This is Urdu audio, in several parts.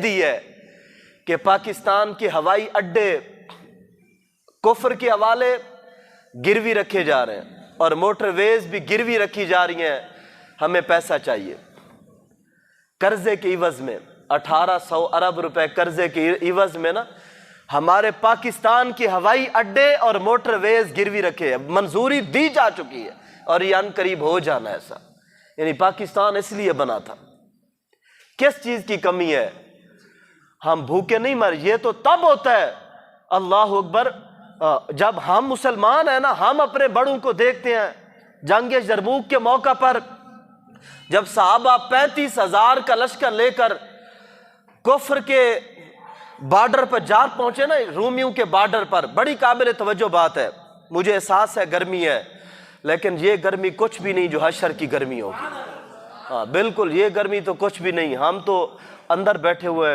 دی ہے کہ پاکستان کے ہوائی اڈے کفر کے حوالے گروی رکھے جا رہے ہیں اور موٹر ویز بھی گروی رکھی جا رہی ہیں. ہمیں پیسہ چاہیے قرضے کے عوض میں. 1800 ارب روپے قرضے کے عوض میں نا ہمارے پاکستان کے ہوائی اڈے اور موٹر ویز گروی رکھے ہیں. منظوری دی جا چکی ہے اور یہ ان قریب ہو جانا ایسا. یعنی پاکستان اس لیے بنا تھا. کس چیز کی کمی ہے؟ ہم بھوکے نہیں مر. یہ تو تب ہوتا ہے اللہ اکبر جب ہم مسلمان ہیں نا. ہم اپنے بڑوں کو دیکھتے ہیں جنگ یرموک کے موقع پر جب صحابہ 35,000 کا لشکر لے کر کفر کے بارڈر پر جا پہنچے نا, رومیوں کے بارڈر پر. بڑی قابل توجہ بات ہے. مجھے احساس ہے گرمی ہے لیکن یہ گرمی کچھ بھی نہیں جو حشر کی گرمی ہوگی. ہاں بالکل یہ گرمی تو کچھ بھی نہیں. ہم تو اندر بیٹھے ہوئے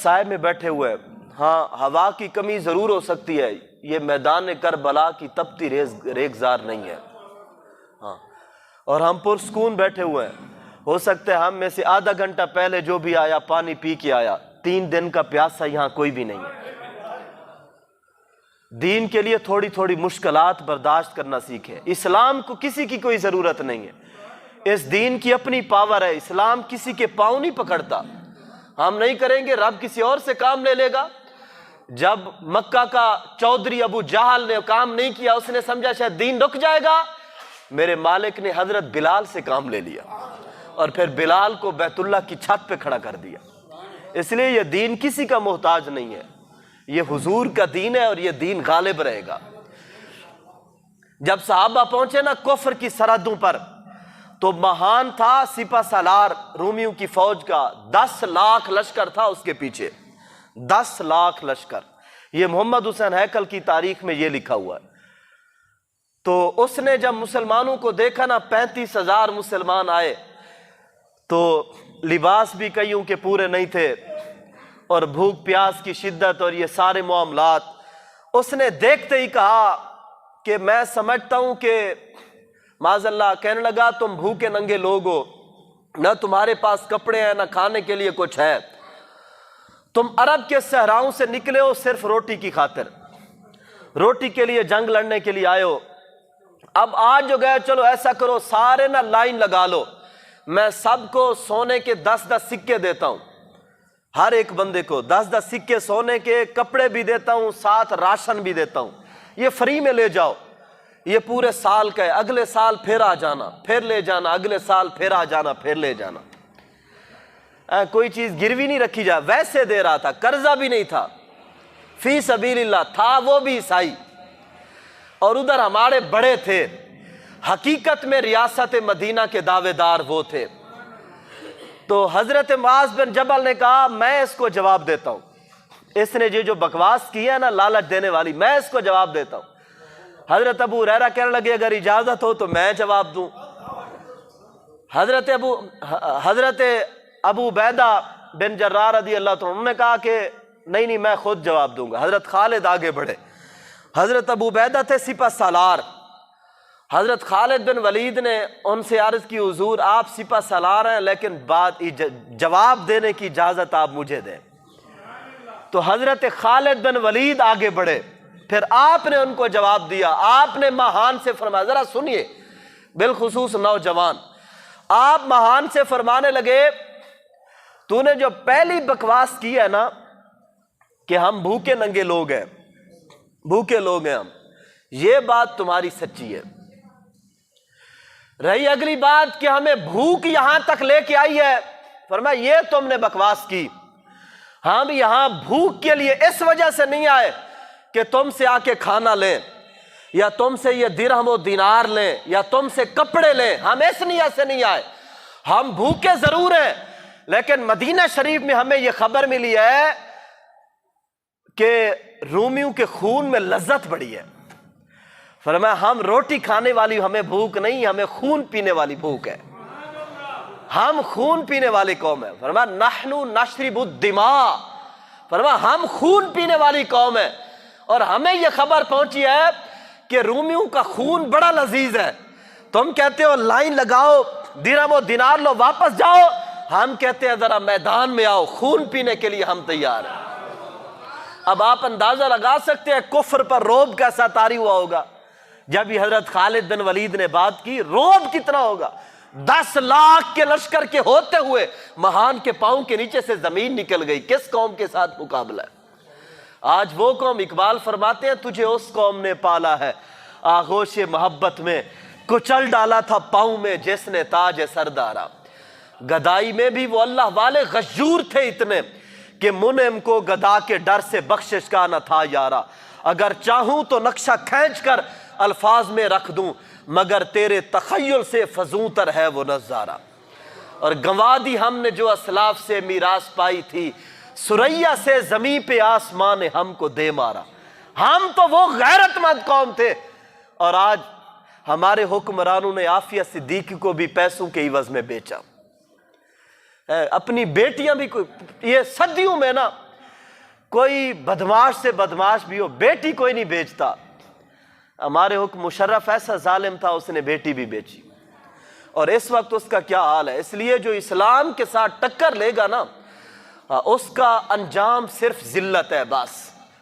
سائے میں بیٹھے ہوئے. ہاں ہوا کی کمی ضرور ہو سکتی ہے. یہ میدان کربلا کی تپتی ریگزار نہیں ہے. ہاں اور ہم پرسکون بیٹھے ہوئے ہیں. ہو سکتا ہے ہم میں سے آدھا گھنٹہ پہلے جو بھی آیا پانی پی کے آیا. 3 دن کا پیاسا یہاں کوئی بھی نہیں ہے. دین کے لیے تھوڑی تھوڑی مشکلات برداشت کرنا سیکھے. اسلام کو کسی کی کوئی ضرورت نہیں ہے. اس دین کی اپنی پاور ہے. اسلام کسی کے پاؤں نہیں پکڑتا. ہم نہیں کریں گے رب کسی اور سے کام لے لے گا. جب مکہ کا چودھری ابو جہل نے کام نہیں کیا, اس نے سمجھا شاید دین رک جائے گا. میرے مالک نے حضرت بلال سے کام لے لیا اور پھر بلال کو بیت اللہ کی چھت پہ کھڑا کر دیا. اس لیے یہ دین کسی کا محتاج نہیں ہے. یہ حضور کا دین ہے اور یہ دین غالب رہے گا. جب صحابہ پہنچے نا کفر کی سرحدوں پر تو مہان تھا سپہ سالار رومیوں کی فوج کا. 10 لاکھ لشکر تھا اس کے پیچھے. 10 لاکھ لشکر. یہ محمد حسین ہیکل کی تاریخ میں یہ لکھا ہوا ہے. تو اس نے جب مسلمانوں کو دیکھا نا 35,000 مسلمان آئے تو لباس بھی کئیوں کے پورے نہیں تھے اور بھوک پیاس کی شدت اور یہ سارے معاملات. اس نے دیکھتے ہی کہا کہ میں سمجھتا ہوں کہ معاذ اللہ, کہنے لگا تم بھوکے ننگے لوگ ہو, نہ تمہارے پاس کپڑے ہیں نہ کھانے کے لیے کچھ ہے. تم عرب کے صحراؤں سے نکلے ہو صرف روٹی کی خاطر, روٹی کے لیے جنگ لڑنے کے لیے آئے ہو. اب آج جو گئے چلو ایسا کرو سارے نا لائن لگا لو, میں سب کو سونے کے 10-10 سکے دیتا ہوں. ہر ایک بندے کو 10-10 سکے سونے کے, کپڑے بھی دیتا ہوں, ساتھ راشن بھی دیتا ہوں. یہ فری میں لے جاؤ. یہ پورے سال کا ہے. اگلے سال پھر آ جانا, پھر لے جانا, اگلے سال پھر آ جانا, پھر لے جانا. کوئی چیز گروی نہیں رکھی جا. ویسے دے رہا تھا, قرضہ بھی نہیں تھا, فی سبیل اللہ تھا. وہ بھی عیسائی اور ادھر ہمارے بڑے تھے. حقیقت میں ریاست مدینہ کے دعوے دار وہ تھے. تو حضرت معاذ بن جبل نے کہا میں اس کو جواب دیتا ہوں. اس نے جو بکواس کی ہے نا لالچ دینے والی, میں اس کو جواب دیتا ہوں. حضرت ابو ہریرہ کہنے لگے اگر اجازت ہو تو میں جواب دوں. حضرت ابو عبیدہ بن جراح رضی اللہ عنہ انہوں نے کہا کہ نہیں میں خود جواب دوں گا. حضرت خالد آگے بڑھے. حضرت ابو عبیدہ تھے سپہ سالار. حضرت خالد بن ولید نے ان سے عرض کی حضور آپ سپہ سالار ہیں لیکن جواب دینے کی اجازت آپ مجھے دیں. تو حضرت خالد بن ولید آگے بڑھے, پھر آپ نے ان کو جواب دیا. آپ نے مہان سے فرمایا, ذرا سنیے, بالخصوص نوجوان, آپ مہان سے فرمانے لگے تو نے جو پہلی بکواس کی ہے نا کہ ہم بھوکے ننگے لوگ ہیں, بھوکے لوگ ہیں ہم, یہ بات تمہاری سچی ہے. رہی اگلی بات کہ ہمیں بھوک یہاں تک لے کے آئی ہے, فرمایا یہ تم نے بکواس کی. ہم یہاں بھوک کے لیے اس وجہ سے نہیں آئے کہ تم سے آ کے کھانا لیں یا تم سے یہ درہم و دینار لیں یا تم سے کپڑے لیں. ہم اس نیت سے نہیں آئے. ہم بھوکے ضرور ہیں لیکن مدینہ شریف میں ہمیں یہ خبر ملی ہے کہ رومیوں کے خون میں لذت بڑی ہے. فرمایا ہم روٹی کھانے والی ہمیں بھوک نہیں, ہمیں خون پینے والی بھوک ہے. ہم خون پینے والی قوم ہے. فرمایا نحن نشرب الدماء, فرمایا ہم خون پینے والی قوم ہے. اور ہمیں یہ خبر پہنچی ہے کہ رومیوں کا خون بڑا لذیذ ہے. تم کہتے ہو لائن لگاؤ, درہم و دینار لو, واپس جاؤ. ہم کہتے ہیں ذرا میدان میں آؤ، خون پینے کے لیے ہم تیار ہیں۔ اب آپ اندازہ لگا سکتے ہیں کفر پر روب کیسا طاری ہوا ہوگا جب یہ حضرت خالد بن ولید نے بات کی، روب کتنا ہوگا۔ 10 لاکھ کے لشکر کے ہوتے ہوئے مہان کے پاؤں کے نیچے سے زمین نکل گئی۔ کس قوم کے ساتھ مقابلہ ہے؟ آج وہ قوم، اقبال فرماتے ہیں تجھے اس قوم نے پالا ہے آغوش محبت میں، کچل ڈالا تھا پاؤں میں جس نے تاج سردارا۔ گدائی میں بھی وہ اللہ والے غشور تھے اتنے کہ منعم کو گدا کے ڈر سے بخشش کا نہ تھا یارا۔ اگر چاہوں تو نقشہ کھینچ کر الفاظ میں رکھ دوں، مگر تیرے تخیل سے فزوں تر ہے وہ نظارہ۔ اور گنوا دی ہم نے جو اسلاف سے میراث پائی تھی، سریا سے زمیں پہ آسمان نے ہم کو دے مارا۔ ہم تو وہ غیرت مند قوم تھے، اور آج ہمارے حکمرانوں نے عافیہ صدیقی کو بھی پیسوں کے عوض میں بیچا۔ اپنی بیٹیاں بھی، یہ صدیوں میں نا کوئی بدماش سے بدماش بھی ہو، بیٹی کوئی نہیں بیچتا۔ ہمارے حکم مشرف ایسا ظالم تھا، اس نے بیٹی بھی بیچی، اور اس وقت اس کا کیا حال ہے۔ اس لیے جو اسلام کے ساتھ ٹکر لے گا نا، اس کا انجام صرف ذلت ہے بس۔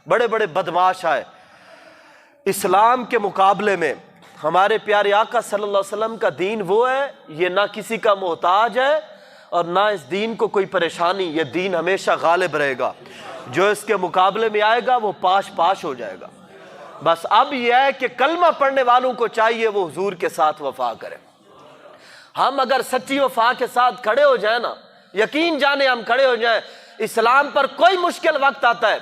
بڑے بڑے بدماش آئے اسلام کے مقابلے میں۔ ہمارے پیارے آقا صلی اللہ علیہ وسلم کا دین وہ ہے، یہ نہ کسی کا محتاج ہے اور نہ اس دین کو کوئی پریشانی۔ یہ دین ہمیشہ غالب رہے گا، جو اس کے مقابلے میں آئے گا وہ پاش پاش ہو جائے گا۔ بس اب یہ ہے کہ کلمہ پڑھنے والوں کو چاہیے وہ حضور کے ساتھ وفا کریں۔ ہم اگر سچی وفا کے ساتھ کھڑے ہو جائیں نا، یقین جانے ہم کھڑے ہو جائیں، اسلام پر کوئی مشکل وقت آتا ہے۔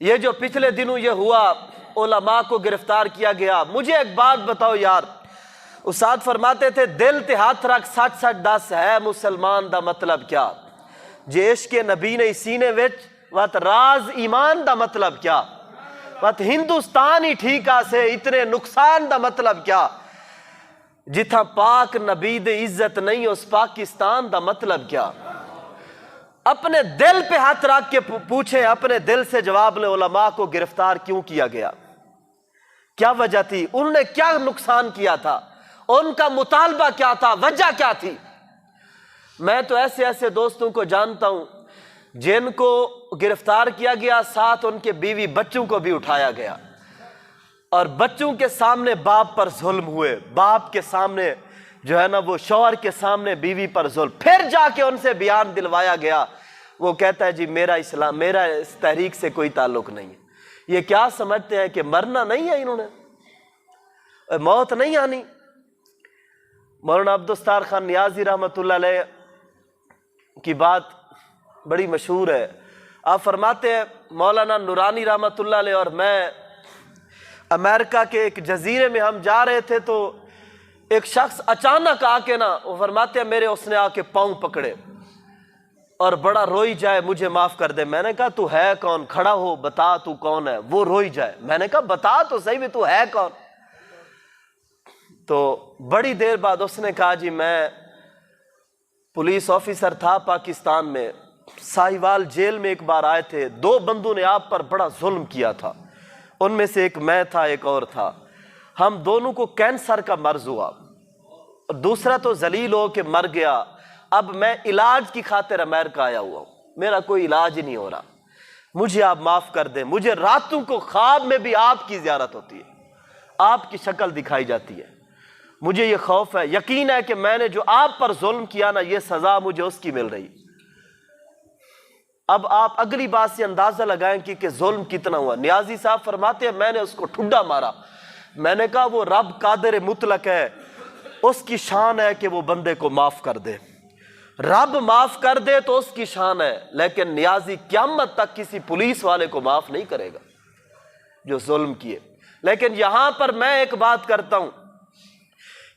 یہ جو پچھلے دنوں یہ ہوا، علماء کو گرفتار کیا گیا، مجھے ایک بات بتاؤ یار، استاد فرماتے تھے دل تے ہاتھ رکھ سچ سچ دس ہے مسلمان دا مطلب کیا، جے عشق نبی نے سینے وچ وات راز ایمان دا مطلب کیا، وات ہندوستان ہی ٹھیکا سے اتنے نقصان دا مطلب کیا، جتھا پاک نبی دے عزت نہیں اس پاکستان دا مطلب کیا۔ اپنے دل پہ ہاتھ رکھ کے پوچھیں، اپنے دل سے جواب لے، علماء کو گرفتار کیوں کیا گیا، کیا وجہ تھی، انہوں نے کیا نقصان کیا تھا، ان کا مطالبہ کیا تھا، وجہ کیا تھی۔ میں تو ایسے ایسے دوستوں کو جانتا ہوں جن کو گرفتار کیا گیا، ساتھ ان کے بیوی بچوں کو بھی اٹھایا گیا، اور بچوں کے سامنے باپ پر ظلم ہوئے، باپ کے سامنے جو ہے نا وہ شوہر کے سامنے بیوی پر ظلم، پھر جا کے ان سے بیان دلوایا گیا، وہ کہتا ہے جی میرا اسلام، میرا اس تحریک سے کوئی تعلق نہیں ہے۔ یہ کیا سمجھتے ہیں کہ مرنا نہیں ہے، انہوں نے موت نہیں آنی۔ مولانا عبدالستار خان نیازی رحمۃ اللہ علیہ کی بات بڑی مشہور ہے۔ آپ فرماتے ہیں مولانا نورانی رحمۃ اللہ علیہ اور میں امریکہ کے ایک جزیرے میں ہم جا رہے تھے، تو ایک شخص اچانک آ کے نا، وہ فرماتے ہیں میرے اس نے آ کے پاؤں پکڑے اور بڑا روئی جائے مجھے معاف کر دے۔ میں نے کہا تو ہے کون، کھڑا ہو بتا تو کون ہے۔ وہ روئی جائے، میں نے کہا بتا تو صحیح بھی تو ہے کون۔ تو بڑی دیر بعد اس نے کہا جی میں پولیس آفیسر تھا پاکستان میں، ساہیوال جیل میں ایک بار آئے تھے، 2 بندوں نے آپ پر بڑا ظلم کیا تھا، ان میں سے ایک میں تھا ایک اور تھا، ہم دونوں کو کینسر کا مرض ہوا، دوسرا تو ذلیل ہو کے مر گیا، اب میں علاج کی خاطر امریکہ آیا ہوا ہوں، میرا کوئی علاج ہی نہیں ہو رہا، مجھے آپ معاف کر دیں۔ مجھے راتوں کو خواب میں بھی آپ کی زیارت ہوتی ہے، آپ کی شکل دکھائی جاتی ہے، مجھے یہ خوف ہے، یقین ہے کہ میں نے جو آپ پر ظلم کیا نا، یہ سزا مجھے اس کی مل رہی۔ اب آپ اگلی بات سے اندازہ لگائیں کہ ظلم کتنا ہوا۔ نیازی صاحب فرماتے ہیں میں نے اس کو ٹھڈا مارا، میں نے کہا وہ رب قادر مطلق ہے، اس کی شان ہے کہ وہ بندے کو معاف کر دے، رب معاف کر دے تو اس کی شان ہے، لیکن نیازی قیامت تک کسی پولیس والے کو معاف نہیں کرے گا جو ظلم کیے۔ لیکن یہاں پر میں ایک بات کرتا ہوں،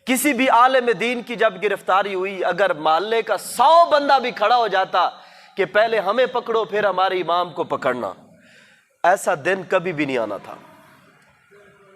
کسی بھی عالم دین کی جب گرفتاری ہوئی، اگر محلے کا 100 بندہ بھی کھڑا ہو جاتا کہ پہلے ہمیں پکڑو پھر ہمارے امام کو پکڑنا، ایسا دن کبھی بھی نہیں آنا تھا۔